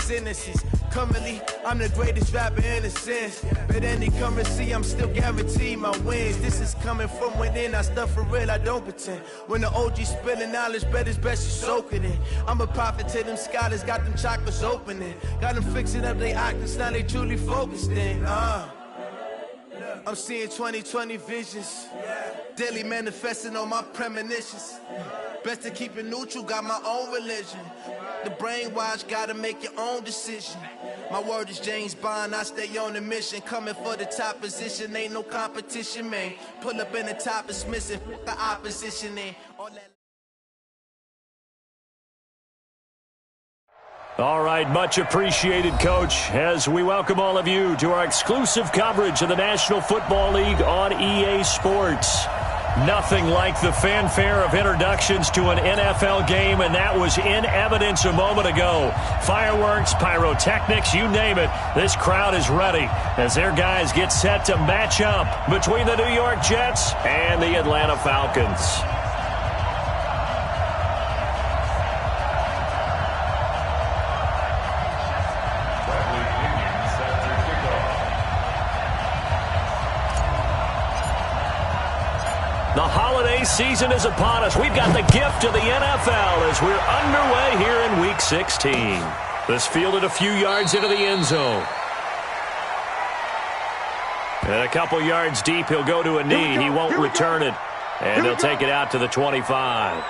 sentences. Currently, I'm the greatest rapper in a sense. But any currency, I'm still guaranteed my wins. This is coming from within, I stuff for real, I don't pretend. When the OG spilling knowledge, bet it's best you soak it in. I'm a prophet to them scholars, got them chakras opening. Got them fixing up their octaves, now they truly focused in. I'm seeing 2020 visions. Daily manifesting on my premonitions. Best to keep it neutral, got my own religion. The brainwash, gotta make your own decision. My word is James Bond, I stay on a mission. Coming for the top position, ain't no competition, man. Pull up in the top, it's missing, the opposition in. All right, much appreciated, Coach, as we welcome all of you to our exclusive coverage of the National Football League on EA Sports. Nothing like the fanfare of introductions to an NFL game, and that was in evidence a moment ago. Fireworks, pyrotechnics, you name it. This crowd is ready as their guys get set to match up between the New York Jets and the Atlanta Falcons. The holiday season is upon us. We've got the gift of the NFL as we're underway here in Week 16. This fielded a few yards into the end zone. And a couple yards deep, he'll go to a knee. He won't return it. And he'll take it out to the 25.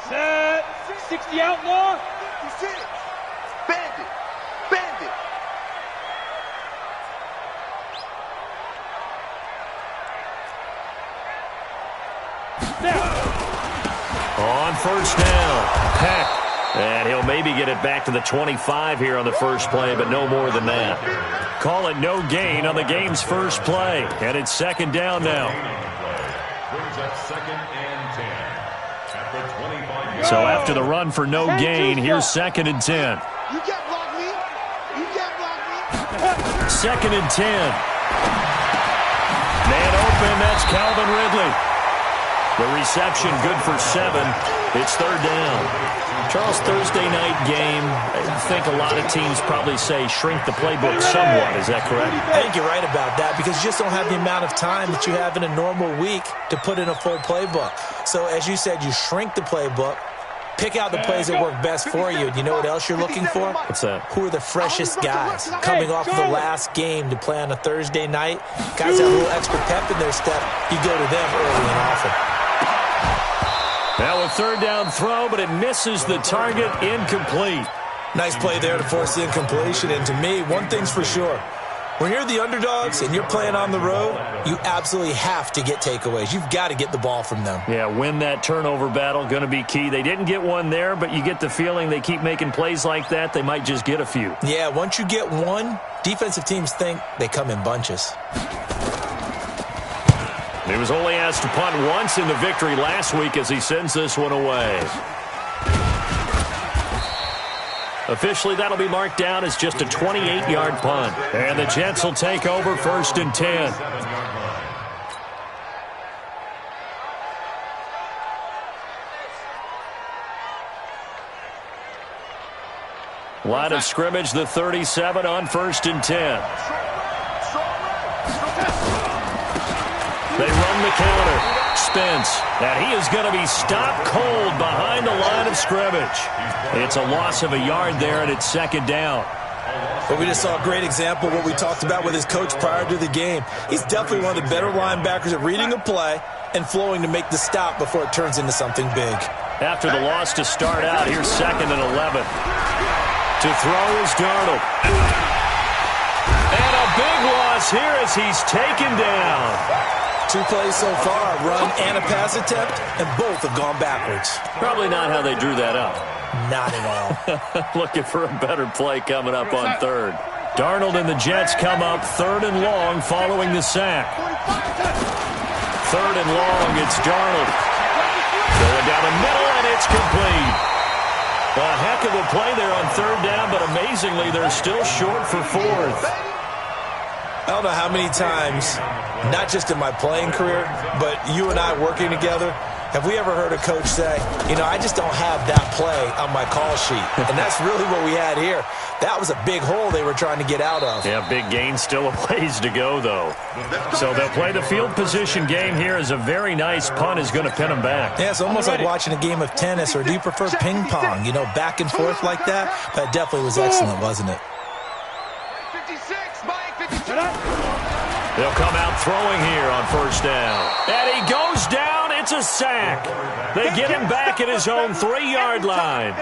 Set. 60 outlaw. Bandit. Bandit. On first down, Peck. And he'll maybe get it back to the 25 here on the first play, but no more than that. Call it no gain on the game's first play. And it's second down now. Brings up second and 10 at the 25. So after the run for no gain, here's second and 10. You can't block me. You can't block me. Second and 10. Man open, that's Calvin Ridley. The reception good for 7. It's third down. Charles, Thursday night game, I think a lot of teams probably say shrink the playbook somewhat. Is that correct? I think you're right about that because you just don't have the amount of time that you have in a normal week to put in a full playbook. So as you said, you shrink the playbook, pick out the plays that work best for you. And you know what else you're looking for? What's that? Who are the freshest guys coming off of the last game to play on a Thursday night? Guys have a little extra pep in their step. You go to them early and often. Now a third down throw, but it misses the target, incomplete. Nice play there to force the incompletion. And to me, one thing's for sure. When you're the underdogs and you're playing on the road, you absolutely have to get takeaways. You've got to get the ball from them. Yeah, win that turnover battle, going to be key. They didn't get one there, but you get the feeling they keep making plays like that, they might just get a few. Yeah, once you get one, defensive teams think they come in bunches. He was only asked to punt once in the victory last week as he sends this one away. Officially, that'll be marked down as just a 28-yard punt. And the Jets will take over first and 10. Line of scrimmage, the 37 on first and 10. They run the counter. Spence, and he is going to be stopped cold behind the line of scrimmage. It's a loss of a yard there, and it's second down. Well, we just saw a great example of what we talked about with his coach prior to the game. He's definitely one of the better linebackers at reading a play and flowing to make the stop before it turns into something big. After the loss to start out, here's second and 11. To throw is Darnold. And a big loss here as he's taken down. 2 plays so far, a run and a pass attempt, and both have gone backwards. Probably not how they drew that up. Not at all. Looking for a better play coming up on third. Darnold and the Jets come up third and long following the sack. Third and long, it's Darnold. Going down the middle, and it's complete. A heck of a play there on third down, but amazingly, they're still short for fourth. I don't know how many times, not just in my playing career, but you and I working together, have we ever heard a coach say, you know, I just don't have that play on my call sheet. And that's really what we had here. That was a big hole they were trying to get out of. Yeah, big gain, still a ways to go, though. So they'll play the field position game here as a very nice punt is going to pin them back. Yeah, it's almost like watching a game of tennis, or do you prefer ping pong, you know, back and forth like that? That definitely was excellent, wasn't it? 56, Mike, 56. They'll come out throwing here on first down. And he goes down. It's a sack. They get him back at his own 3-yard line.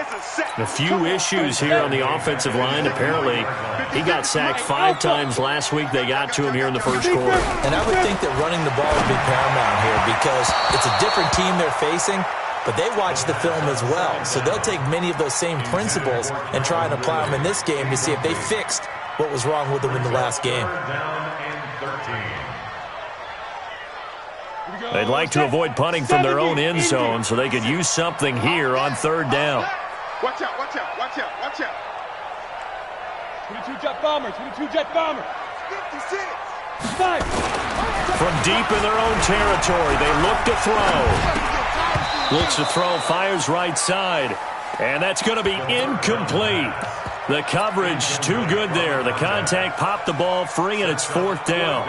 A few issues here on the offensive line. Apparently, he got sacked 5 times last week. They got to him here in the first quarter. And I would think that running the ball would be paramount here because it's a different team they're facing, but they watch the film as well. So they'll take many of those same principles and try and apply them in this game to see if they fixed what was wrong with them in the last game. They'd like to avoid punting from their own end zone so they could use something here on third down. Watch out, watch out, watch out, watch out. 22 jet bomber, 22 jet bomber. 56. 5. From deep in their own territory, they look to throw. Looks to throw, fires right side. And that's going to be incomplete. The coverage too good there. The contact popped the ball free, and it's fourth down.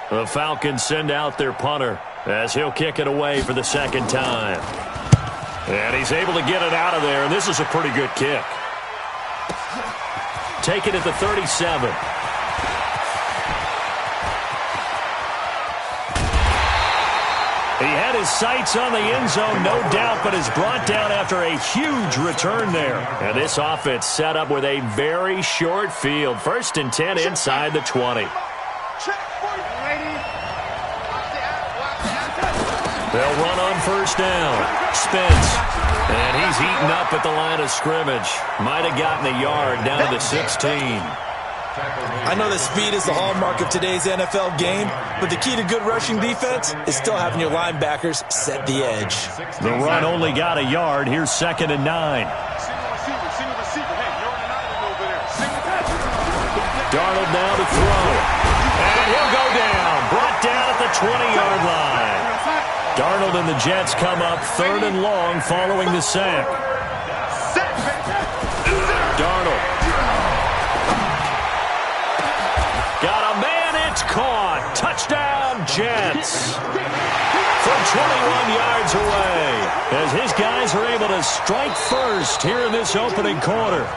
The Falcons send out their punter as he'll kick it away for the second time. And he's able to get it out of there, and this is a pretty good kick. Take it at the 37. He had his sights on the end zone, no doubt, but is brought down after a huge return there. And this offense set up with a very short field. 1st and 10 inside the 20. They'll run on first down. Spence. And he's eaten up at the line of scrimmage. Might have gotten a yard down to the 16. I know that speed is the hallmark of today's NFL game, but the key to good rushing defense is still having your linebackers set the edge. The run only got a yard. Here's 2nd and 9. Darnold now to throw. And he'll go down. Brought down at the 20-yard line. Darnold and the Jets come up 3rd and long following the sack. Darnold. Got a man, it's caught. Touchdown, Jets. From 21 yards away, as his guys are able to strike first here in this opening quarter.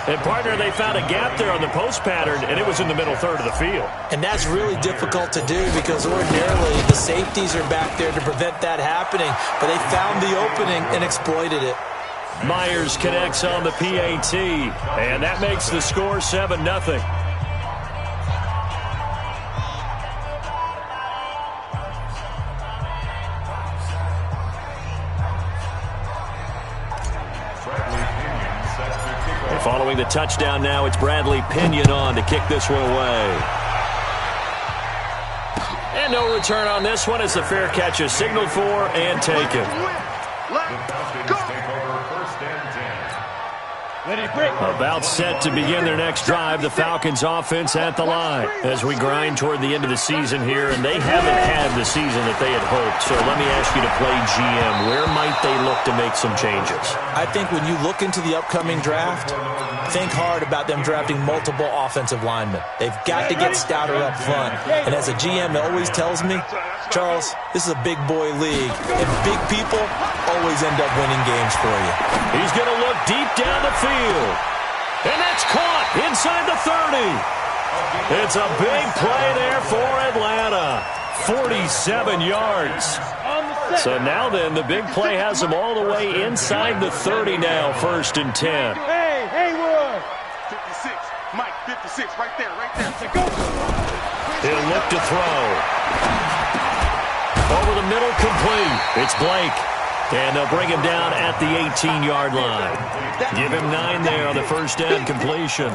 And, partner, they found a gap there on the post pattern, and it was in the middle third of the field. And that's really difficult to do because ordinarily the safeties are back there to prevent that happening, but they found the opening and exploited it. Myers connects on the PAT, and that makes the score 7-0. Following the touchdown now, it's Bradley Pinion on to kick this one away. And no return on this one as the fair catch is signaled for and taken. About set to begin their next drive, the Falcons offense at the line as we grind toward the end of the season here, and they haven't had the season that they had hoped. So let me ask you to play GM. Where might they look to make some changes? I think when you look into the upcoming draft, think hard about them drafting multiple offensive linemen. They've got to get stouter up front. And as a GM, it always tells me, Charles, this is a big boy league, and big people always end up winning games for you. He's going to look deep down the field. And that's caught inside the 30. It's a big play there for Atlanta. 47 yards. So now then, the big play has them all the way inside the 30 now, 1st and 10. Hey, Haywood. 56, Mike, 56, right there, right there. He'll look to throw. Over the middle, complete. It's Blake. And they'll bring him down at the 18-yard line. Give him 9 there on the first down completion.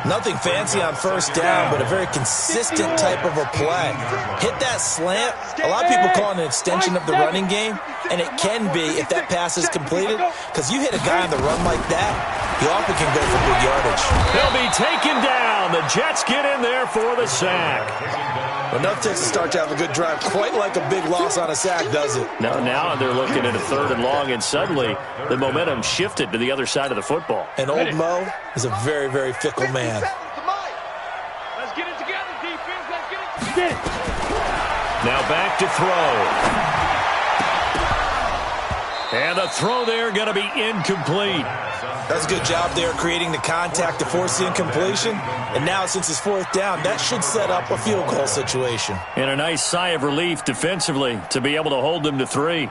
Nothing fancy on first down, but a very consistent type of a play. Hit that slant. A lot of people call it an extension of the running game, and it can be if that pass is completed, because you hit a guy on the run like that, you often can go for big yardage. He'll be taken down. The Jets get in there for the sack. Enough takes to start to have a good drive, quite like a big loss on a sack, does it? No, now they're looking at a 3rd and long, and suddenly the momentum shifted to the other side of the football. And old Mo is a very, very fickle man. Let's get it together, defense. Let's get it together. Now back to throw. And the throw there going to be incomplete. That's a good job there creating the contact to force the incompletion. And now since it's 4th down, that should set up a field goal situation. And a nice sigh of relief defensively to be able to hold them to 3.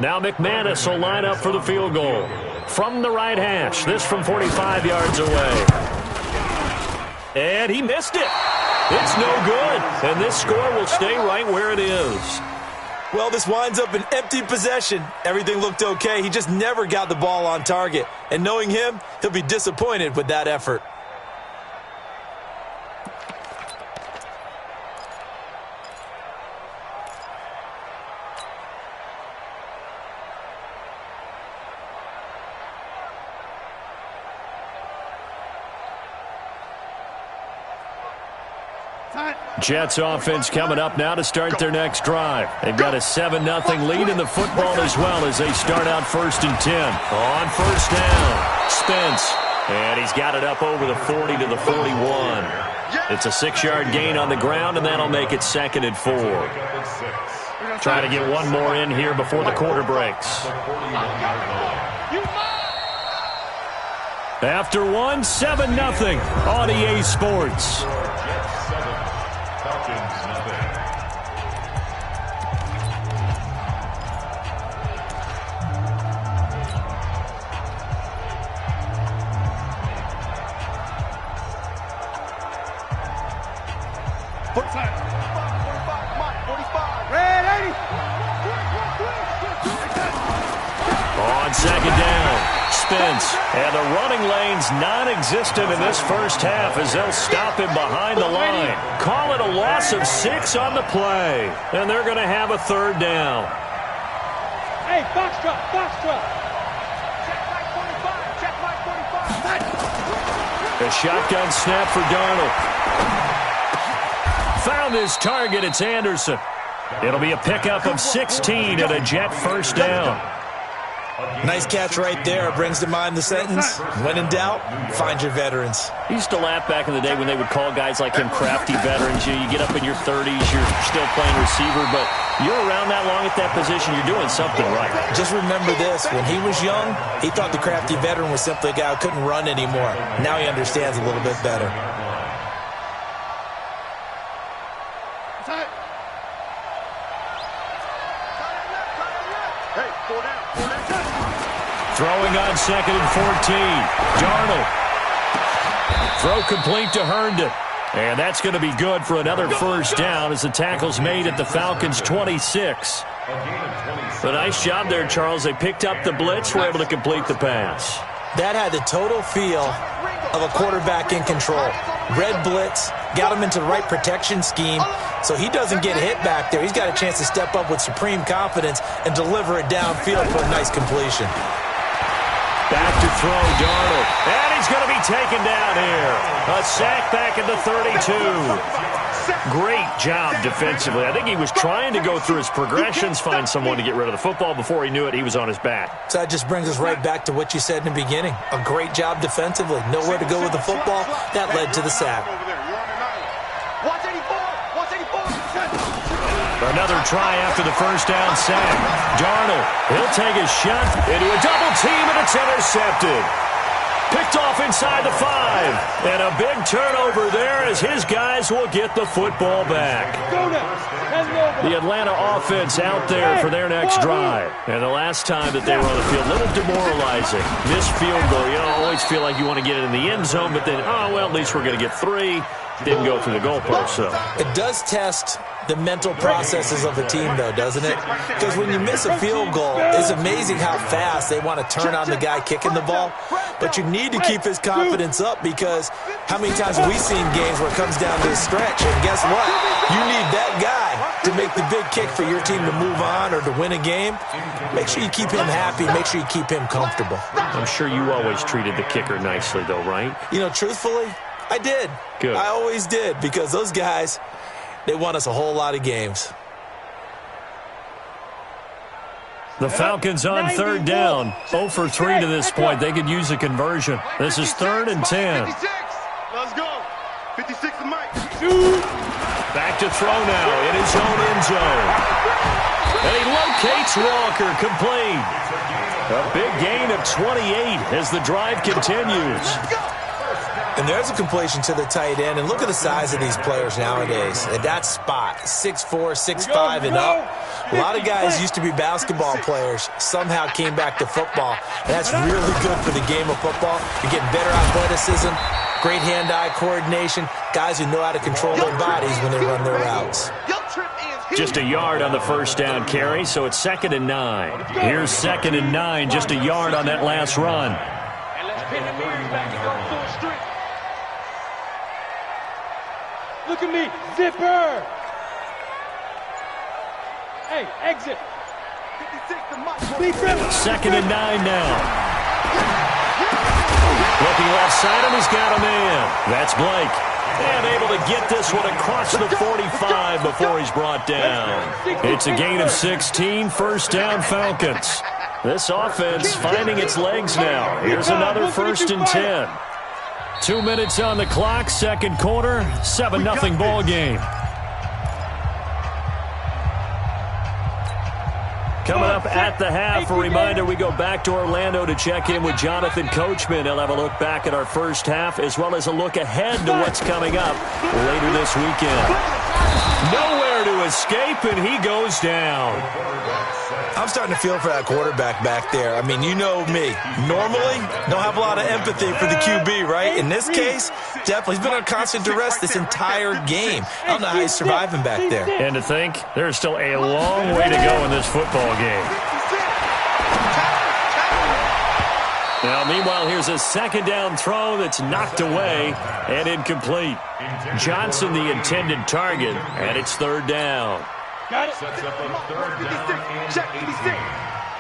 Now McManus will line up for the field goal. From the right hash, this from 45 yards away. And he missed it. It's no good. And this score will stay right where it is. Well, this winds up an empty possession. Everything looked okay. He just never got the ball on target. And knowing him, he'll be disappointed with that effort. Jets offense coming up now to start their next drive. They've got a 7-0 lead in the football as well as they start out 1st and 10. On first down, Spence. And he's got it up over the 40 to the 41. It's a 6-yard gain on the ground, and that'll make it 2nd and 4. Trying to get one more in here before the quarter breaks. After one, 7-0 on EA Sports. On 2nd down, Spence. And the running lane's non-existent in this first half as they'll stop him behind the line. Call it a loss of 6 on the play. And they're going to have a 3rd down. Hey, box truck. Check my 45. A shotgun snap for Darnold. Found his target. It's Anderson. It'll be a pickup of 16 and a Jet first down. Nice catch right there. Brings to mind the sentence, when in doubt, find your veterans. He used to laugh back in the day when they would call guys like him crafty veterans. You get up in your 30s, you're still playing receiver, but you're around that long at that position, you're doing something right. Just remember this, when he was young, he thought the crafty veteran was simply a guy who couldn't run anymore. Now he understands a little bit better. Throwing on 2nd and 14. Darnold. Throw complete to Herndon. And that's going to be good for another first down as the tackle's made at the Falcons' 26. A nice job there, Charles. They picked up the blitz, were able to complete the pass. That had the total feel of a quarterback in control. Red blitz, got him into the right protection scheme, so he doesn't get hit back there. He's got a chance to step up with supreme confidence and deliver it downfield for a nice completion. Back to throw, Darnold. And he's going to be taken down here. A sack back at the 32. Great job defensively. I think he was trying to go through his progressions, find someone to get rid of the football. Before he knew it, he was on his back. So that just brings us right back to what you said in the beginning. A great job defensively. Nowhere to go with the football. That led to the sack. Another try after the first down sack. Darnold, he'll take his shot into a double team, and it's intercepted. Picked picked off inside the 5. And a big turnover there as his guys will get the football back. The Atlanta offense out there for their next drive. And the last time that they were on the field, a little demoralizing. Missed field goal. You always feel like you want to get it in the end zone, but then, oh, well, at least we're going to get 3. Didn't go through the goalpost, so. It does test the mental processes of a team, though, doesn't it? Because when you miss a field goal, it's amazing how fast they want to turn on the guy kicking the ball. But you need to keep his confidence up, because how many times have we seen games where it comes down to a stretch? And guess what? You need that guy to make the big kick for your team to move on or to win a game. Make sure you keep him happy. Make sure you keep him comfortable. I'm sure you always treated the kicker nicely, though, right? You know, truthfully, I did. Good. I always did, because those guys, they won us a whole lot of games. The Falcons on 3rd down. 0 for 3 to this point. They could use a conversion. This is 3rd and 10. 56. Let's go. 56 to Mike. Back to throw now in his own end zone. And he locates Walker, complete. A big gain of 28 as the drive continues. And there's a completion to the tight end. And look at the size of these players nowadays. At that spot, 6'4", 6'5", and up. A lot of guys used to be basketball players, somehow came back to football. And that's really good for the game of football. You're getting better athleticism, great hand-eye coordination, guys who know how to control their bodies when they run their routes. Just a yard on the first down carry, so it's 2nd and 9. Here's 2nd and 9, just a yard on that last run. And let's pin the man back and go full street. Look at me, zipper. Hey, exit. 2nd and 9 now. Looking left side, and he's got a man. That's Blake. And able to get this one across the 45 before he's brought down. It's a gain of 16, 1st down Falcons. This offense finding its legs now. Here's another 1st and 10. 2 minutes on the clock, 2nd quarter, 7-0 ball game. Coming up at the half, a reminder, we go back to Orlando to check in with Jonathan Coachman. He'll have a look back at our first half, as well as a look ahead to what's coming up later this weekend. Nowhere to escape, and he goes down. I'm starting to feel for that quarterback back there. I mean, you know me. Normally, don't have a lot of empathy for the QB, right? In this case, definitely. He's been on constant duress this entire game. I don't know how he's surviving back there. And to think, there's still a long way to go in this football game. Now, meanwhile, here's a 2nd down throw that's knocked away and incomplete. Johnson, the intended target, and it's 3rd down. Got it. Sets up a 3rd down and 18.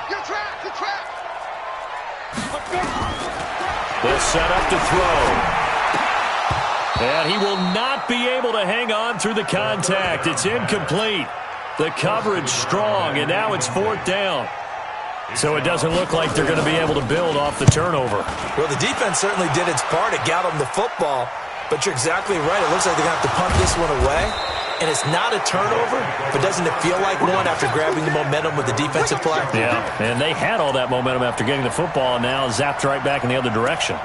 You're trapped. You're trapped. They'll set up to throw. And he will not be able to hang on through the contact. It's incomplete. The coverage strong, and now it's 4th down. So it doesn't look like they're going to be able to build off the turnover. Well, the defense certainly did its part. It got them the football. But you're exactly right. It looks like they're going to have to punt this one away. And it's not a turnover, but doesn't it feel like one after grabbing the momentum with the defensive play? Yeah, and they had all that momentum after getting the football, and now zapped right back in the other direction.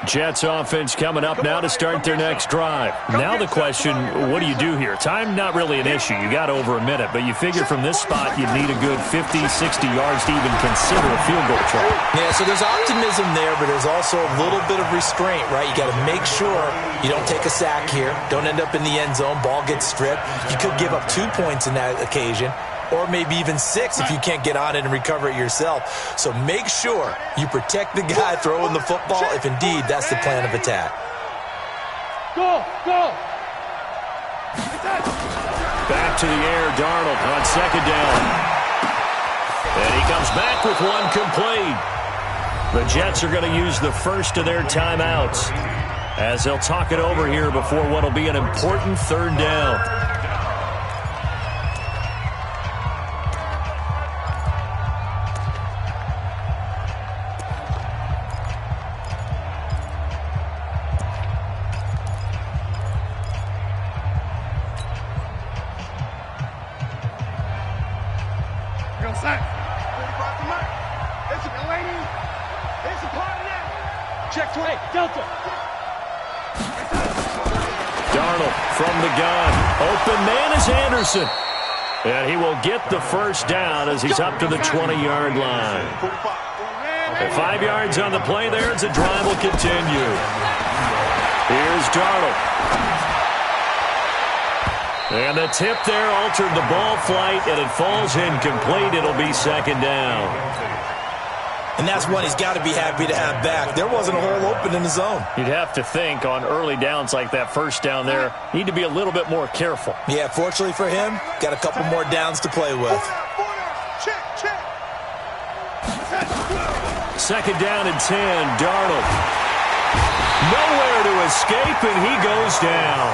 Jets offense coming up now to start their next drive. Now the question, what do you do here? Time not really an issue. You got over a minute, but you figure from this spot you'd need a good 50, 60 yards to even consider a field goal try. Yeah, so there's optimism there, but there's also a little bit of restraint, right? You got to make sure you don't take a sack here. Don't end up in the end zone. Ball gets stripped. You could give up 2 points in that occasion, or maybe even 6 if you can't get on it and recover it yourself. So make sure you protect the guy throwing the football if indeed that's the plan of attack. Go, go. Back to the air, Darnold on 2nd down. And he comes back with one complete. The Jets are going to use the first of their timeouts as they'll talk it over here before what will be an important 3rd down. Check 20. Delta. Darnold from the gun. Open man is Anderson. And he will get the first down as he's up to the 20-yard line. 5 yards on the play there as the drive will continue. Here's Darnold. And the tip there altered the ball flight, and it falls incomplete. It'll be second down. And that's one he's got to be happy to have back. There wasn't a hole open in the zone. You'd have to think on early downs like that first down there, need to be a little bit more careful. Yeah, fortunately for him, got a couple more downs to play with. Second down and 10, Darnold. Nowhere to escape, and he goes down.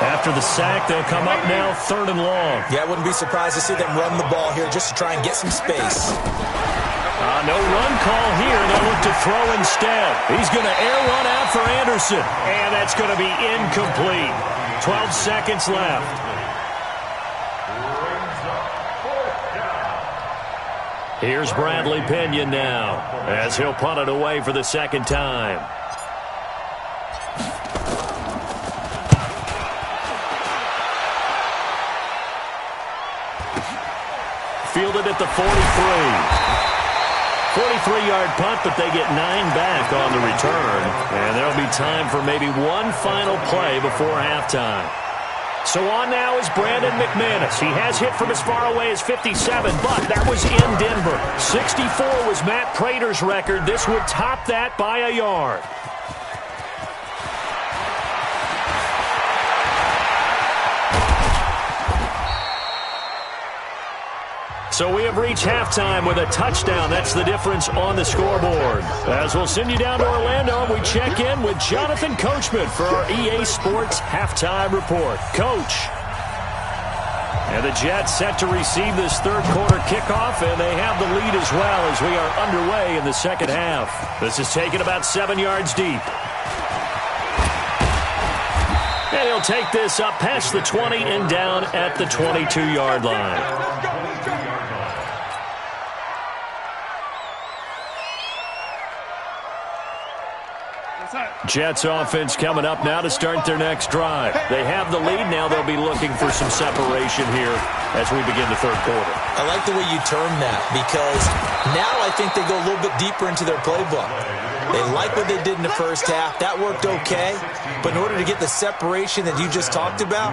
After the sack, they'll come up now, 3rd and long. Yeah, I wouldn't be surprised to see them run the ball here just to try and get some space. No run call here. They'll look to throw instead. He's going to air one out for Anderson, and that's going to be incomplete. 12 seconds left. Here's Bradley Pinion now as he'll punt it away for the second time. Fielded at the 43. 43-yard punt, but they get 9 back on the return. And there'll be time for maybe one final play before halftime. So on now is Brandon McManus. He has hit from as far away as 57, but that was in Denver. 64 was Matt Prater's record. This would top that by a yard. So we have reached halftime with a touchdown. That's the difference on the scoreboard. As we'll send you down to Orlando, we check in with Jonathan Coachman for our EA Sports Halftime Report. Coach. And the Jets set to receive this third quarter kickoff, and they have the lead as well as we are underway in the second half. This is taken about 7 yards deep. And he'll take this up past the 20 and down at the 22-yard line. Jets offense coming up now to start their next drive. They have the lead. Now they'll be looking for some separation here as we begin the third quarter. I like the way you term that because now I think they go a little bit deeper into their playbook. They like what they did in the first half. That worked okay. But in order to get the separation that you just talked about,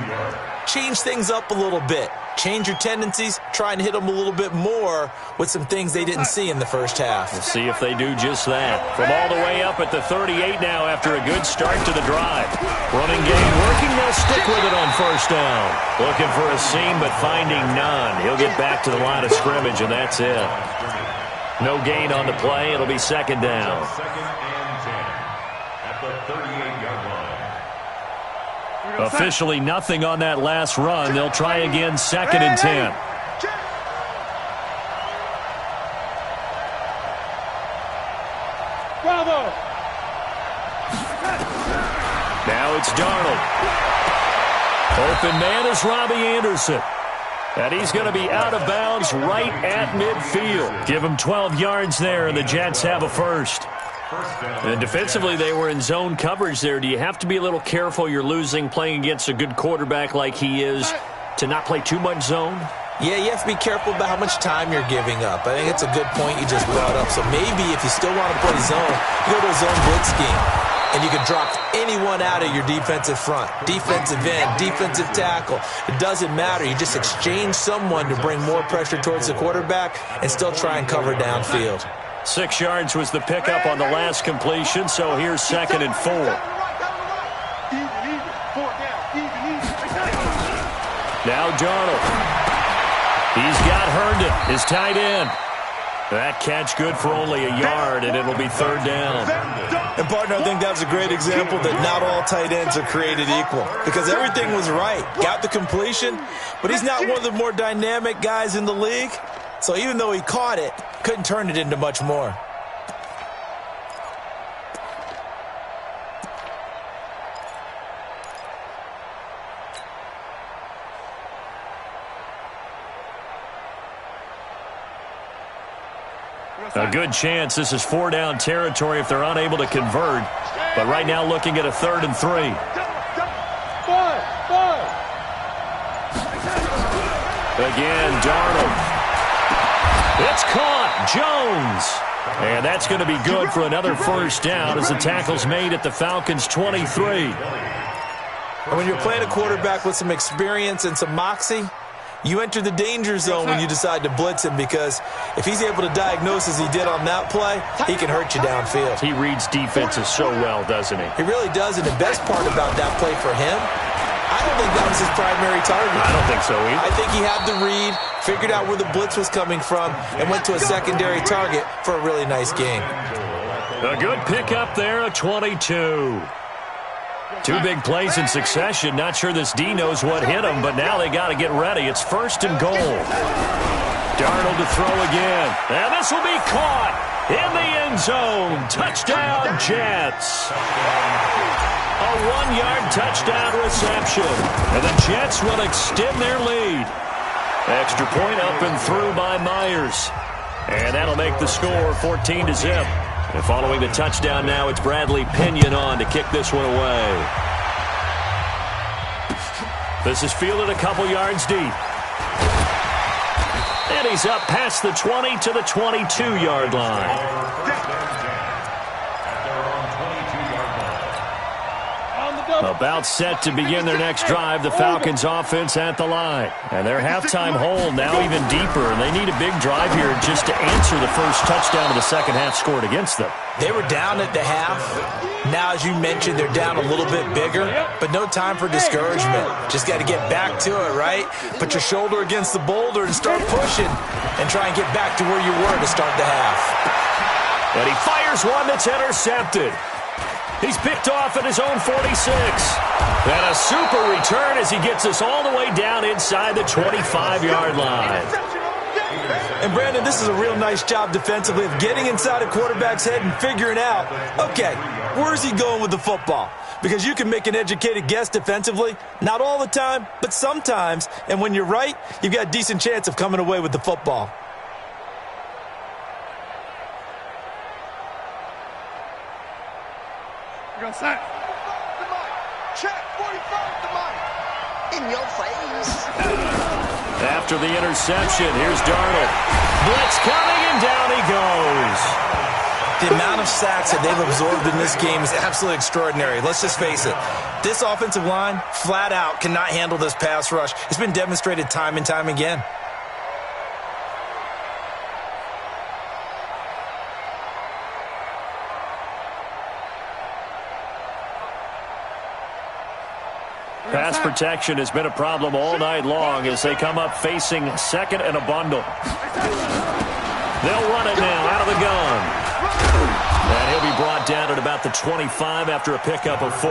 change things up a little bit. Change your tendencies, try and hit them a little bit more with some things they didn't see in the first half. We'll see if they do just that. From all the way up at the 38 now after a good start to the drive. Running game working, they'll stick with it on first down. Looking for a seam, but finding none. He'll get back to the line of scrimmage, and that's it. No gain on the play. It'll be second down. Second and 10 at the 38-yard line. Officially nothing on that last run. They'll try again, second and 10. Bravo. Now it's Darnold. Open man is Robbie Anderson. And he's going to be out of bounds right at midfield. Give him 12 yards there, and the Jets have a first. And defensively, they were in zone coverage there. Do you have to be a little careful you're losing playing against a good quarterback like he is to not play too much zone? Yeah, you have to be careful about how much time you're giving up. I think it's a good point you just brought up. So maybe if you still want to play zone, you go to a zone blitz scheme. And you can drop anyone out of your defensive front. Defensive end, defensive tackle. It doesn't matter. You just exchange someone to bring more pressure towards the quarterback and still try and cover downfield. 6 yards was the pickup on the last completion, so here's second and 4. Now Darnold. He's got Herndon, his tight end. That catch good for only a yard, and it'll be third down. And, partner, I think that was a great example that not all tight ends are created equal because everything was right. Got the completion, but he's not one of the more dynamic guys in the league. So even though he caught it, couldn't turn it into much more. A good chance this is 4-down territory if they're unable to convert. But right now looking at a 3rd and 3. Again, Darnold. It's caught. Jones. And that's going to be good for another 1st down as the tackle's made at the Falcons' 23. And when you're playing a quarterback with some experience and some moxie, you enter the danger zone when you decide to blitz him, because if he's able to diagnose as he did on that play, he can hurt you downfield. He reads defenses so well, doesn't he? He really does, and the best part about that play for him, I don't think that was his primary target. I don't think so either. I think he had the read, figured out where the blitz was coming from, and went to a secondary target for a really nice game. A good pickup there, a 22. 2 big plays in succession. Not sure this D knows what hit him, but now they got to get ready. It's 1st and goal. Darnold to throw again. And this will be caught in the end zone. Touchdown, Jets. A 1-yard touchdown reception. And the Jets will extend their lead. Extra point up and through by Myers. And that'll make the score 14-0. And following the touchdown now, it's Bradley Pinion on to kick this one away. This is fielded a couple yards deep. And he's up past the 20 to the 22-yard line. About set to begin their next drive, the Falcons offense at the line. And their halftime hole now even deeper, and they need a big drive here just to answer the first touchdown of the second half scored against them. They were down at the half. Now, as you mentioned, they're down a little bit bigger, but no time for discouragement. Just got to get back to it, right? Put your shoulder against the boulder and start pushing and try and get back to where you were to start the half. And he fires one that's intercepted. He's picked off at his own 46. And a super return as he gets us all the way down inside the 25-yard line. And, Brandon, this is a real nice job defensively of getting inside a quarterback's head and figuring out, okay, where's he going with the football? Because you can make an educated guess defensively, not all the time, but sometimes. And when you're right, you've got a decent chance of coming away with the football. Check, 45 to Mike. In your face. After the interception, here's Darnold. Blitz coming, and down he goes. The amount of sacks that they've absorbed in this game is absolutely extraordinary. Let's just face it. This offensive line, flat out, cannot handle this pass rush. It's been demonstrated time and time again. Pass protection has been a problem all night long as they come up facing second and a bundle. They'll run it now out of the gun. And he'll be brought down at about the 25 after a pickup of 4.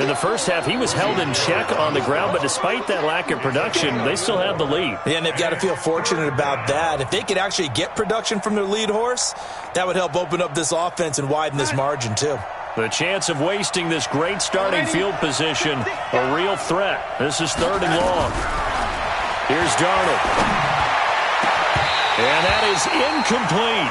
In the first half, he was held in check on the ground, but despite that lack of production, they still have the lead. Yeah, and they've got to feel fortunate about that. If they could actually get production from their lead horse, that would help open up this offense and widen this margin too. The chance of wasting this great starting field position, a real threat. This is 3rd and long. Here's Darnold. And that is incomplete.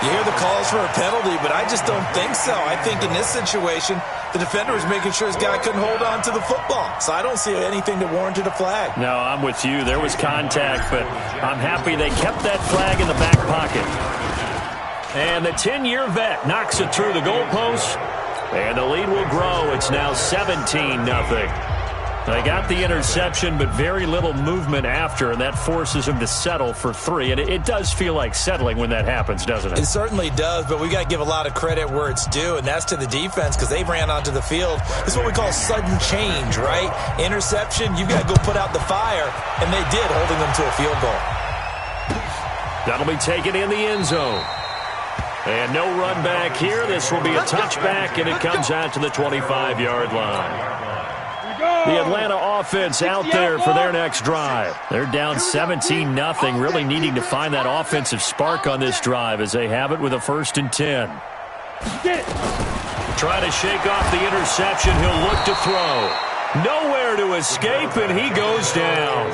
You hear the calls for a penalty, but I just don't think so. I think in this situation, the defender was making sure his guy couldn't hold on to the football. So I don't see anything that warranted a flag. No, I'm with you. There was contact, but I'm happy they kept that flag in the back pocket. And the 10-year vet knocks it through the goalpost, and the lead will grow. It's now 17-0. They got the interception, but very little movement after, and that forces them to settle for 3. And it does feel like settling when that happens, doesn't it? It certainly does, but we got to give a lot of credit where it's due, and that's to the defense because they ran onto the field. This is what we call sudden change, right? Interception, you got to go put out the fire, and they did, holding them to a field goal. That'll be taken in the end zone. And no run back here. This will be a touchback, and it comes out to the 25-yard line. The Atlanta offense out there for their next drive. They're down 17-0, really needing to find that offensive spark on this drive as they have it with a 1st and 10. Trying to shake off the interception. He'll look to throw. Nowhere to escape, and he goes down.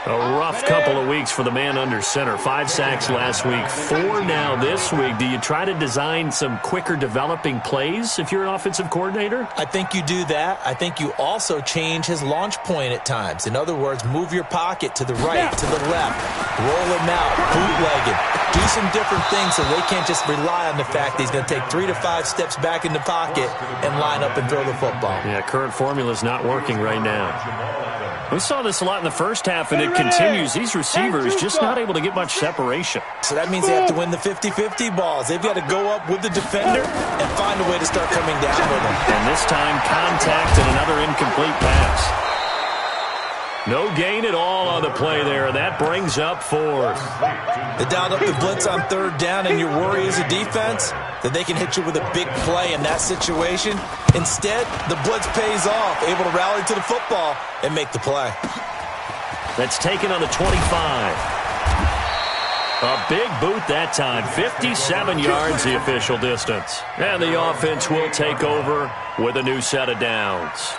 A rough couple of weeks for the man under center. 5 sacks last week, 4 now this week. Do you try to design some quicker developing plays if you're an offensive coordinator? I think you do that. I think you also change his launch point at times. In other words, move your pocket to the right, to the left, roll him out, bootleg him. Do some different things so they can't just rely on the fact that he's going to take 3 to 5 steps back in the pocket and line up and throw the football. Yeah, current formula is not working right now. We saw this a lot in the first half, and it continues. These receivers just not able to get much separation. So that means they have to win the 50-50 balls. They've got to go up with the defender and find a way to start coming down with them. And this time, contact and another incomplete pass. No gain at all on the play there, and that brings up 4th. They dialed up the blitz on 3rd down, and your worry as a defense that they can hit you with a big play in that situation. Instead, the blitz pays off, able to rally to the football and make the play. That's taken on the 25. A big boot that time. 57 yards the official distance. And the offense will take over with a new set of downs.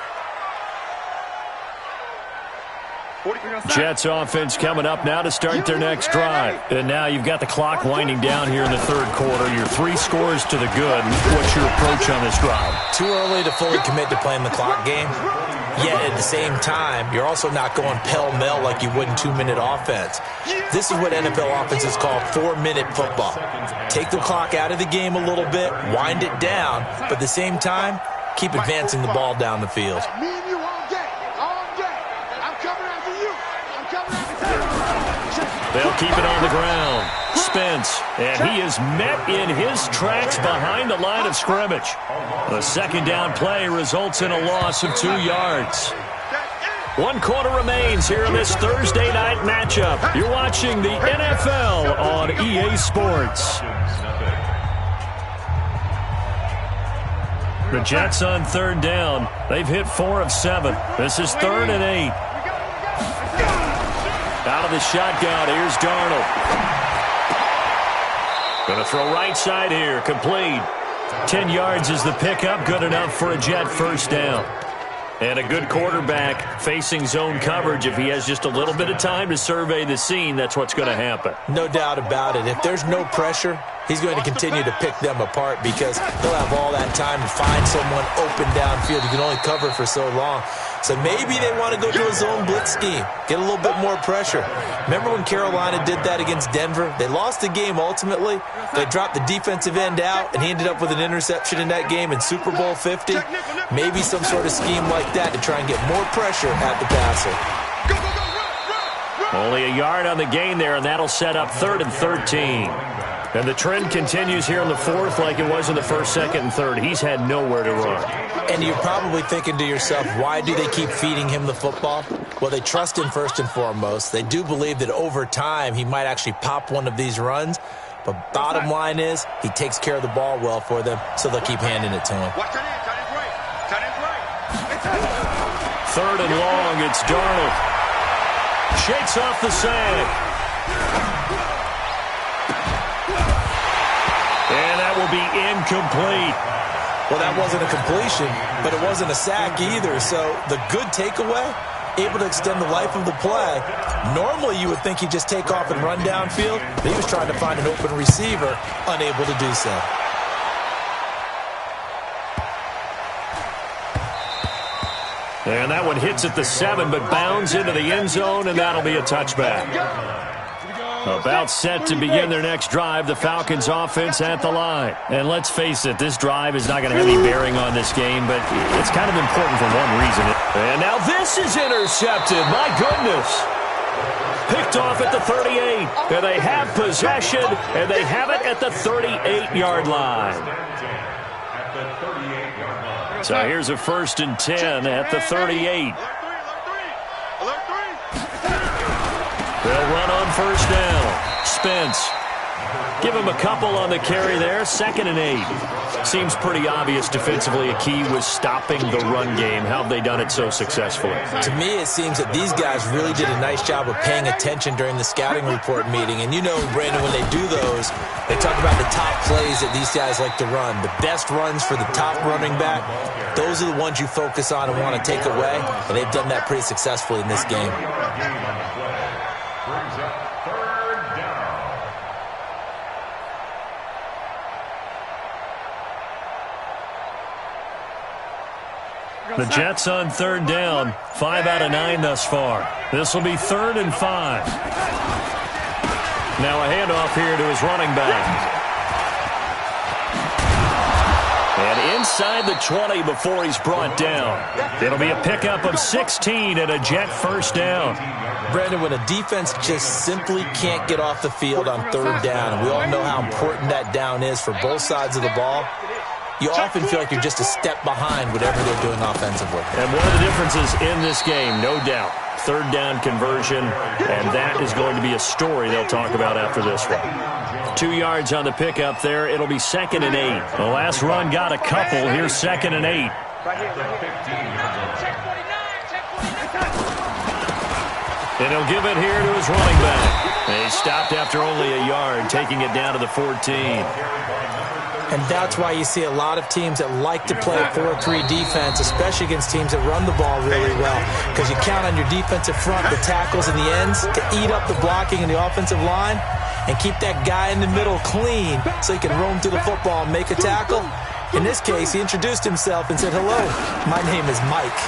Jets offense coming up now to start their next drive. And now you've got the clock winding down here in the 3rd quarter. Your 3 scores to the good. What's your approach on this drive? Too early to fully commit to playing the clock game. Yet at the same time, you're also not going pell-mell like you would in 2-minute offense. This is what NFL offenses call 4-minute football. Take the clock out of the game a little bit, wind it down, but at the same time, keep advancing the ball down the field. They'll keep it on the ground. Spence, and he is met in his tracks behind the line of scrimmage. The 2nd down play results in a loss of 2 yards. 1 quarter remains here in this Thursday night matchup. You're watching the NFL on EA Sports. The Jets on 3rd down. They've hit 4 of 7. This is 3rd and 8. Out of the shotgun, here's Darnold. Going to throw right side here, complete. 10 yards is the pickup, good enough for a Jet 1st down. And a good quarterback facing zone coverage. If he has just a little bit of time to survey the scene, that's what's going to happen. No doubt about it. If there's no pressure, he's going to continue to pick them apart because he'll have all that time to find someone open downfield. You can only cover for so long. So maybe they want to go to a zone blitz scheme, get a little bit more pressure. Remember when Carolina did that against Denver? They lost the game ultimately. They dropped the defensive end out, and he ended up with an interception in that game in Super Bowl 50. Maybe some sort of scheme like that to try and get more pressure at the passer. Only a yard on the gain there, and that'll set up 3rd and 13. And the trend continues here in the 4th like it was in the 1st, 2nd, and 3rd. He's had nowhere to run. And you're probably thinking to yourself, why do they keep feeding him the football? Well, they trust him first and foremost. They do believe that over time he might actually pop one of these runs. But bottom line is he takes care of the ball well for them, so they'll keep handing it to him. 3rd and long, it's Darnold. Shakes off the sag. And that will be incomplete. Well, that wasn't a completion, but it wasn't a sack either. So the good takeaway, able to extend the life of the play. Normally you would think he'd just take off and run downfield, but he was trying to find an open receiver, unable to do so. And that one hits at the 7, but bounds into the end zone, and that'll be a touchback. About set to begin their next drive, the Falcons offense at the line. And let's face it, this drive is not going to have any bearing on this game, but it's kind of important for one reason. And now this is intercepted. My goodness. Picked off at the 38. And they have possession, and they have it at the 38-yard line. So here's a 1st and 10 at the 38. They'll run on 1st down. Spence. Give him a couple on the carry there. 2nd and 8. Seems pretty obvious defensively a key was stopping the run game. How have they done it so successfully? To me, it seems that these guys really did a nice job of paying attention during the scouting report meeting. And you know, Brandon, when they do those, they talk about the top plays that these guys like to run. The best runs for the top running back, those are the ones you focus on and want to take away. And they've done that pretty successfully in this game. The Jets on third down, 5 out of 9 thus far. This will be 3rd and 5. Now a handoff here to his running back. And inside the 20 before he's brought down. It'll be a pickup of 16 and a Jet first down. Brandon, when a defense just simply can't get off the field on third down, and we all know how important that down is for both sides of the ball, you often feel like you're just a step behind whatever they're doing offensively. And one of the differences in this game, no doubt, third down conversion, and that is going to be a story they'll talk about after this one. 2 yards on the pickup there. It'll be 2nd and 8. The last run got a couple. Here's 2nd and 8. And he'll give it here to his running back. And he stopped after only a yard, taking it down to the 14. And that's why you see a lot of teams that like to play 4-3 defense, especially against teams that run the ball really well, because you count on your defensive front, the tackles and the ends, to eat up the blocking in the offensive line and keep that guy in the middle clean so he can roam through the football and make a tackle. In this case, he introduced himself and said, "Hello, my name is Mike."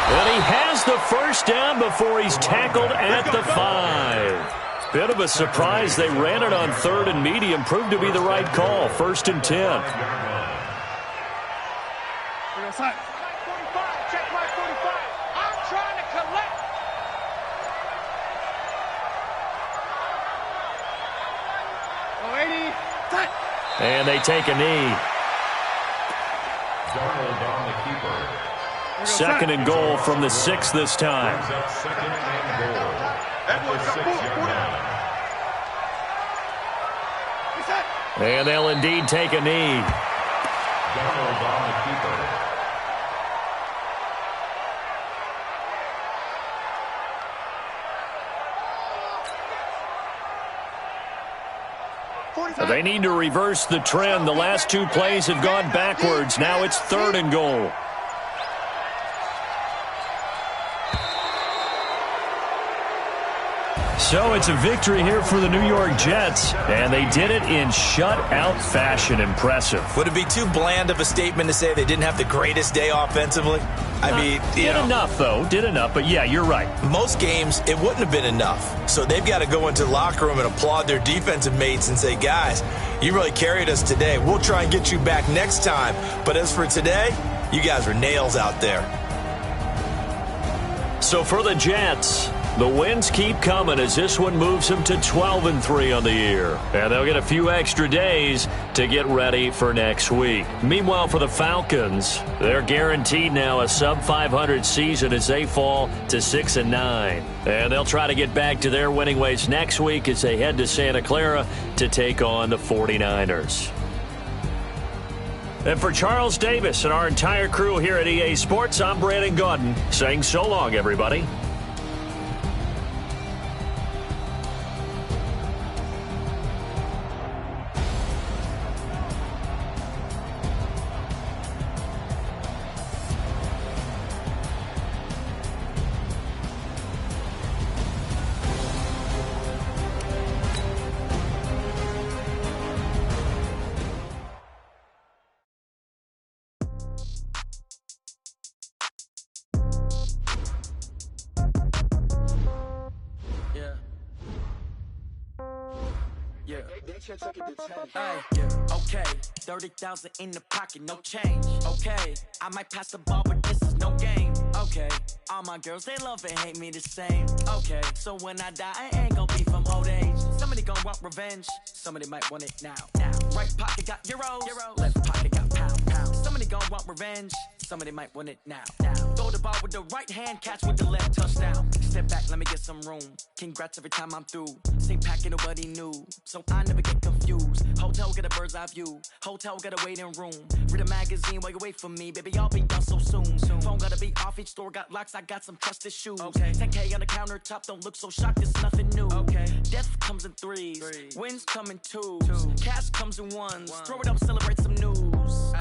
And he has the first down before he's tackled at the 5. Bit of a surprise. They ran it on 3rd and medium. Proved to be the right call. 1st and 10. Check my 45. I'm trying to collect. Oh, 80. Touch. And they take a knee. Donald on the keeper. 2nd and goal from the 6 this time. Brings up 2nd and goal at the 6-yard line. And they'll indeed take a knee. Donald on the keeper. They need to reverse the trend. The last 2 plays have gone backwards. Now it's 3rd and goal. So it's a victory here for the New York Jets, and they did it in shutout fashion. Impressive. Would it be too bland of a statement to say they didn't have the greatest day offensively? I mean, did enough, though. Did enough, but yeah, you're right. Most games, it wouldn't have been enough. So they've got to go into the locker room and applaud their defensive mates and say, "Guys, you really carried us today. We'll try and get you back next time. But as for today, you guys were nails out there." So for the Jets, the wins keep coming as this one moves them to 12-3 on the year. And they'll get a few extra days to get ready for next week. Meanwhile, for the Falcons, they're guaranteed now a sub-500 season as they fall to 6-9. And they'll try to get back to their winning ways next week as they head to Santa Clara to take on the 49ers. And for Charles Davis and our entire crew here at EA Sports, I'm Brandon Gaudin saying so long, everybody. Okay, 30,000 in the pocket, no change. Okay, I might pass the ball, but this is no game. Okay, all my girls, they love and hate me the same. Okay, so when I die, I ain't gon' be from old age. Somebody gon' want revenge, somebody might want it now. Right pocket got euros, left pocket got pounds. Somebody gon' want revenge, somebody might want it now. Throw the ball with the right hand, catch with the left, touchdown. Step back, let me get some room. Congrats every time I'm through. Same packet, nobody knew, so I never get confused. Hotel get a bird's eye view. Hotel got a waiting room. Read a magazine while you wait for me, baby. I'll be done so soon. Phone gotta be off. Each store got locks. I got some trusted shoes. 10K on the countertop. Don't look so shocked. It's nothing new. Death comes in threes. Wins come in twos. Cash comes in ones. Throw it up, celebrate some news.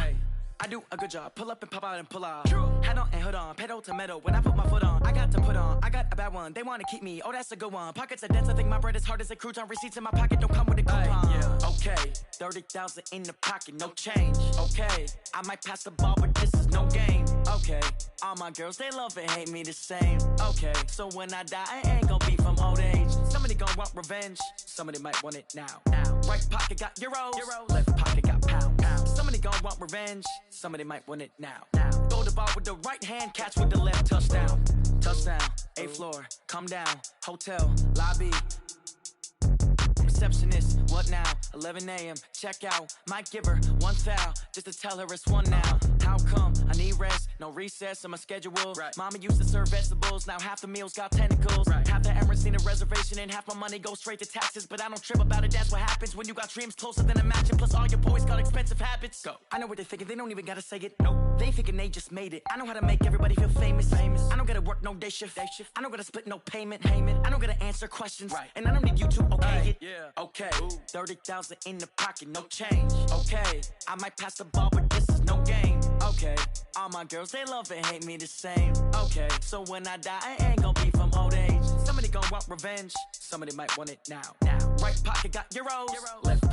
I do a good job. Pull up and pop out and pull out. Head on and hood on. Pedal to metal. When I put my foot on, I got to put on. I got a bad one. They want to keep me. Oh, that's a good one. Pockets are dense. I think my bread is hard as a crouton. Receipts in my pocket don't come with a coupon. Okay. 30,000 in the pocket, no change. Okay, I might pass the ball, but this is no game. Okay, all my girls, they love and hate me the same. Okay, so when I die, I ain't gon' be from old age. Somebody gon' want revenge, somebody might want it now. Right pocket got euros, left pocket got pounds. Somebody gon' want revenge, somebody might want it now. Throw the ball with the right hand, catch with the left, touchdown. Touchdown, 8th floor, come down, hotel, lobby. Receptionist, what now? 11 a.m. check out. Might give her one foul just to tell her it's one now. How come? I need rest, no recess in my schedule. Right. Mama used to serve vegetables, now half the meals got tentacles. Right. Half the Emirates need a reservation and half my money goes straight to taxes. But I don't trip about it, that's what happens when you got dreams closer than a matching. Plus all your boys got expensive habits. Go. I know what they're thinking, they don't even gotta say it. Nope. They thinking they just made it. I know how to make everybody feel famous. I don't gotta work no day shift. I don't gotta split no payment. I don't gotta answer questions. Right. And I don't need you to okay it. Yeah. Okay, 30,000 in the pocket, no change. Okay, I might pass the ball, but this is no game. Okay, all my girls, they love and hate me the same. Okay, so when I die, I ain't gon' be from old age. Somebody gon' want revenge, somebody might want it now. Right pocket got euros, left